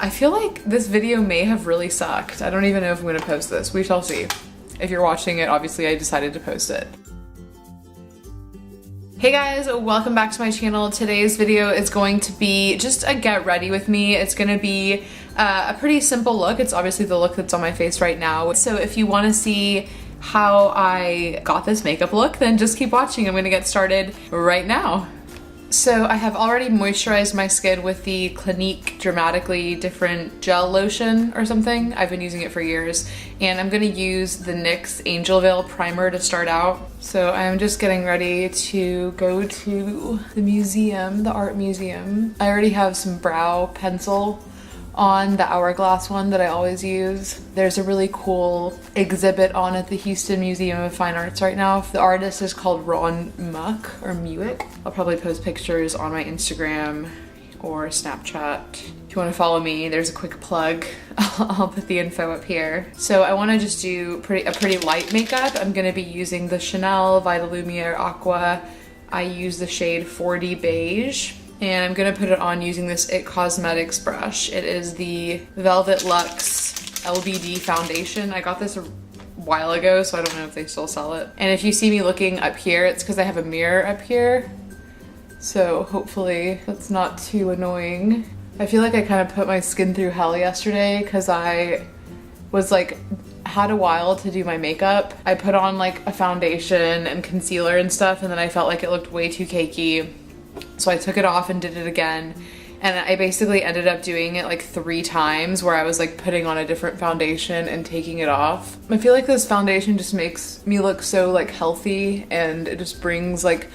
I feel like this video may have really sucked. I don't even know if I'm gonna post this. We shall see. If you're watching it, obviously I decided to post it. Hey guys, welcome back to my channel. Today's video is going to be just a get ready with me. It's gonna be a pretty simple look. It's obviously the look that's on my face right now. So if you wanna see how I got this makeup look, then just keep watching. I'm gonna get started right now. So I have already moisturized my skin with the Clinique Dramatically Different Gel Lotion or something. I've been using it for years. And I'm gonna use the NYX Angel Veil Primer to start out. So I'm just getting ready to go to the museum, the art museum. I already have some brow pencil on, the Hourglass one that I always use. There's a really cool exhibit on at the Houston Museum of Fine Arts right now. The artist is called Ron Muck or Muick. I'll probably post pictures on my Instagram or Snapchat. If you want to follow me, there's a quick plug. I'll put the info up here. So I want to just do a pretty light makeup. I'm going to be using the Chanel Vitalumiere Aqua. I use the shade 4D Beige. And I'm gonna put it on using this IT Cosmetics brush. It is the Velvet Luxe LBD foundation. I got this a while ago, so I don't know if they still sell it. And if you see me looking up here, it's because I have a mirror up here. So hopefully that's not too annoying. I feel like I kind of put my skin through hell yesterday because I was like, had a while to do my makeup. I put on like a foundation and concealer and stuff, and then I felt like it looked way too cakey. So I took it off and did it again, and I basically ended up doing it like 3 times where I was like putting on a different foundation and taking it off. I feel like this foundation just makes me look so like healthy, and it just brings like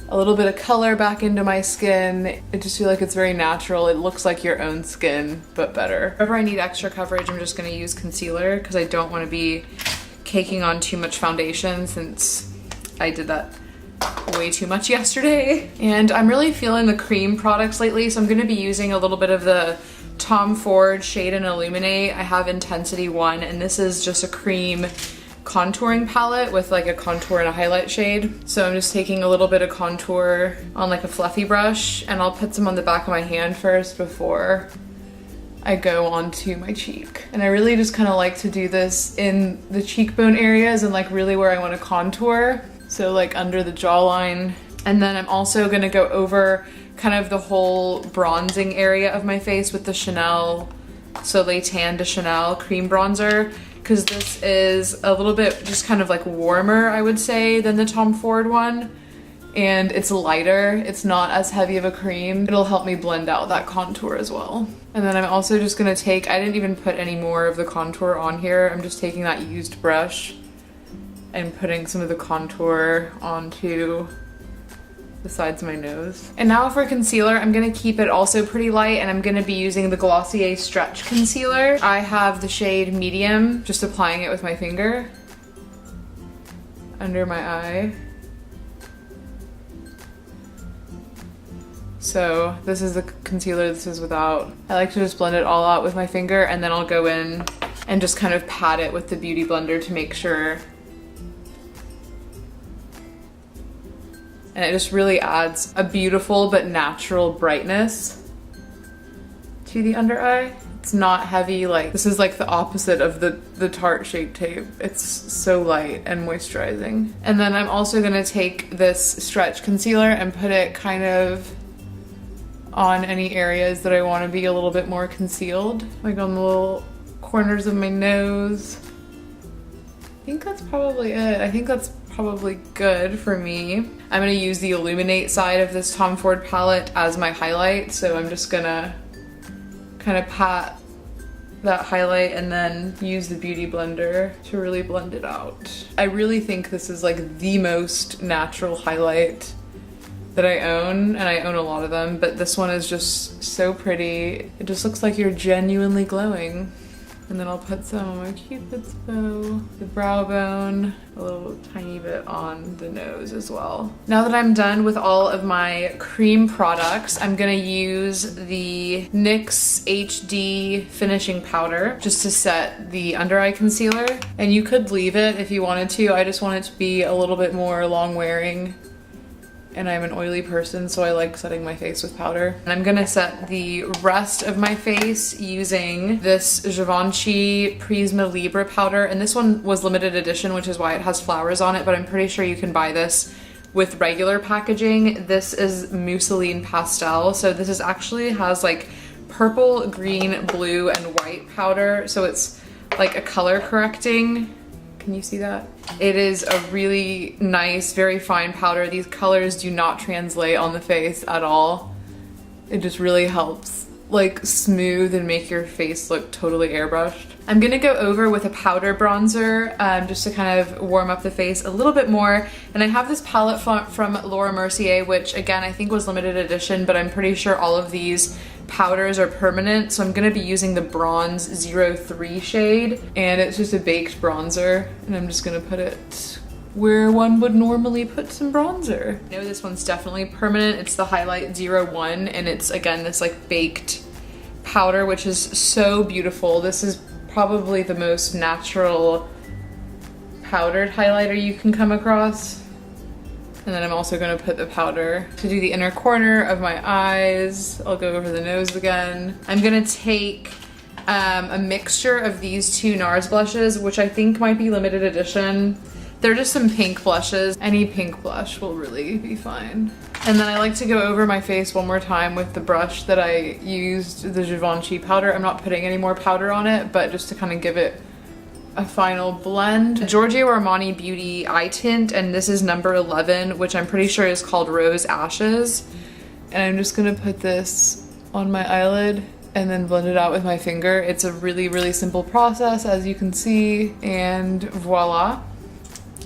a little bit of color back into my skin. I just feel like it's very natural. It looks like your own skin, but better. Whenever I need extra coverage, I'm just gonna use concealer because I don't want to be caking on too much foundation since I did that way too much yesterday. And I'm really feeling the cream products lately, so I'm going to be using a little bit of the Tom Ford Shade and Illuminate. I have Intensity 1, and this is just a cream contouring palette with like a contour and a highlight shade. So I'm just taking a little bit of contour on like a fluffy brush, and I'll put some on the back of my hand first before I go onto my cheek. And I really just kind of like to do this in the cheekbone areas and like really where I want to contour. So like under the jawline. And then I'm also gonna go over kind of the whole bronzing area of my face with the Chanel Soleil Tan de Chanel cream bronzer, because this is a little bit just kind of like warmer, I would say, than the Tom Ford one. And it's lighter, it's not as heavy of a cream. It'll help me blend out that contour as well. And then I'm also just gonna take, I didn't even put any more of the contour on here. I'm just taking that used brush and putting some of the contour onto the sides of my nose. And now for concealer, I'm gonna keep it also pretty light, and I'm gonna be using the Glossier Stretch Concealer. I have the shade Medium, just applying it with my finger under my eye. So this is the concealer, this is without. I like to just blend it all out with my finger, and then I'll go in and just kind of pat it with the Beauty Blender to make sure. And it just really adds a beautiful but natural brightness to the under eye. It's not heavy, like this is like the opposite of the Tarte Shape Tape. It's so light and moisturizing. And then I'm also gonna take this stretch concealer and put it kind of on any areas that I wanna be a little bit more concealed, like on the little corners of my nose. I think that's probably it. I think that's probably good for me. I'm gonna use the Illuminate side of this Tom Ford palette as my highlight, so I'm just gonna kind of pat that highlight and then use the Beauty Blender to really blend it out. I really think this is like the most natural highlight that I own, and I own a lot of them, but this one is just so pretty. It just looks like you're genuinely glowing. And then I'll put some on my Cupid's bow, the brow bone, a little tiny bit on the nose as well. Now that I'm done with all of my cream products, I'm gonna use the NYX HD finishing powder just to set the under eye concealer. And you could leave it if you wanted to. I just want it to be a little bit more long wearing and I'm an oily person, so I like setting my face with powder. And I'm gonna set the rest of my face using this Givenchy Prisma Libre powder, and this one was limited edition, which is why it has flowers on it, but I'm pretty sure you can buy this with regular packaging. This is Mousseline Pastel, so this is actually has like purple, green, blue, and white powder, so it's like a color correcting. Can you see that? It is a really nice, very fine powder. These colors do not translate on the face at all. It just really helps like smooth and make your face look totally airbrushed. I'm gonna go over with a powder bronzer just to kind of warm up the face a little bit more. And I have this palette from Laura Mercier, which again, I think was limited edition, but I'm pretty sure all of these powders are permanent. So I'm gonna be using the Bronze 03 shade, and it's just a baked bronzer. And I'm just gonna put it where one would normally put some bronzer. I know this one's definitely permanent. It's the Highlight 01, and it's again this like baked powder, which is so beautiful. This is probably the most natural powdered highlighter you can come across. And then I'm also gonna put the powder to do the inner corner of my eyes. I'll go over the nose again. I'm gonna take a mixture of these two NARS blushes, which I think might be limited edition. They're just some pink blushes. Any pink blush will really be fine. And then I like to go over my face one more time with the brush that I used, the Givenchy powder. I'm not putting any more powder on it, but just to kind of give it a final blend. Giorgio Armani Beauty eye tint, and this is number 11, which I'm pretty sure is called Rose Ashes. And I'm just gonna put this on my eyelid and then blend it out with my finger. It's a really, really simple process, as you can see, and voila.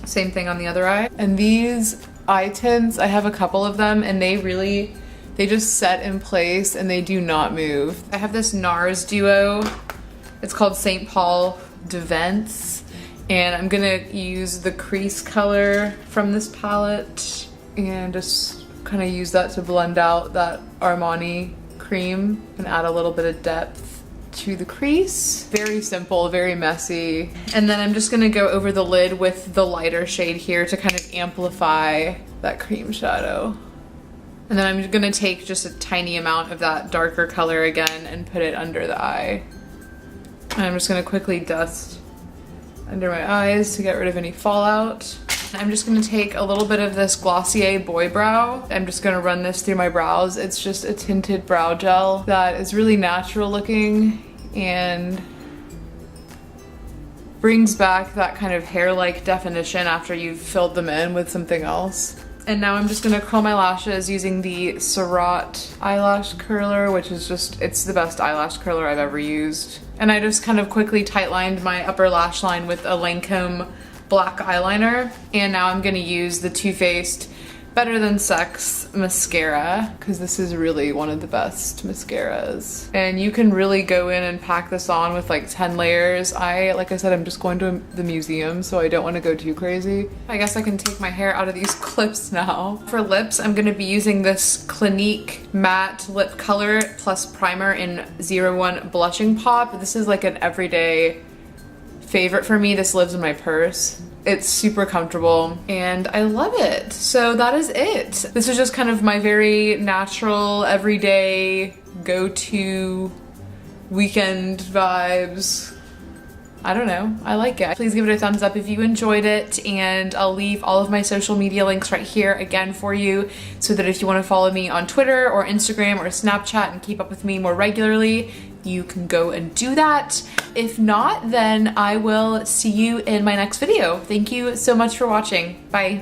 Same thing on the other eye. And these eye tints, I have a couple of them, and they just set in place and they do not move. I have this NARS duo. It's called St. Paul Devents, and I'm gonna use the crease color from this palette and just kind of use that to blend out that Armani cream and add a little bit of depth to the crease. Very simple, very messy. And then I'm just gonna go over the lid with the lighter shade here to kind of amplify that cream shadow. And then I'm gonna take just a tiny amount of that darker color again and put it under the eye. And I'm just gonna quickly dust under my eyes to get rid of any fallout. I'm just gonna take a little bit of this Glossier Boy Brow. I'm just gonna run this through my brows. It's just a tinted brow gel that is really natural looking and brings back that kind of hair-like definition after you've filled them in with something else. And now I'm just gonna curl my lashes using the Surratt eyelash curler, which is just, it's the best eyelash curler I've ever used. And I just kind of quickly tightlined my upper lash line with a Lancome black eyeliner. And now I'm gonna use the Too Faced Better Than Sex mascara, because this is really one of the best mascaras. And you can really go in and pack this on with like 10 layers. Like I said, I'm just going to the museum, so I don't want to go too crazy. I guess I can take my hair out of these clips now. For lips, I'm gonna be using this Clinique Matte Lip Color plus Primer in 01 Blushing Pop. This is like an everyday favorite for me. This lives in my purse. It's super comfortable and I love it. So that is it. This is just kind of my very natural, everyday, go-to weekend vibes. I don't know, I like it. Please give it a thumbs up if you enjoyed it, and I'll leave all of my social media links right here again for you, so that if you want to follow me on Twitter or Instagram or Snapchat and keep up with me more regularly, you can go and do that. If not, then I will see you in my next video. Thank you so much for watching. Bye.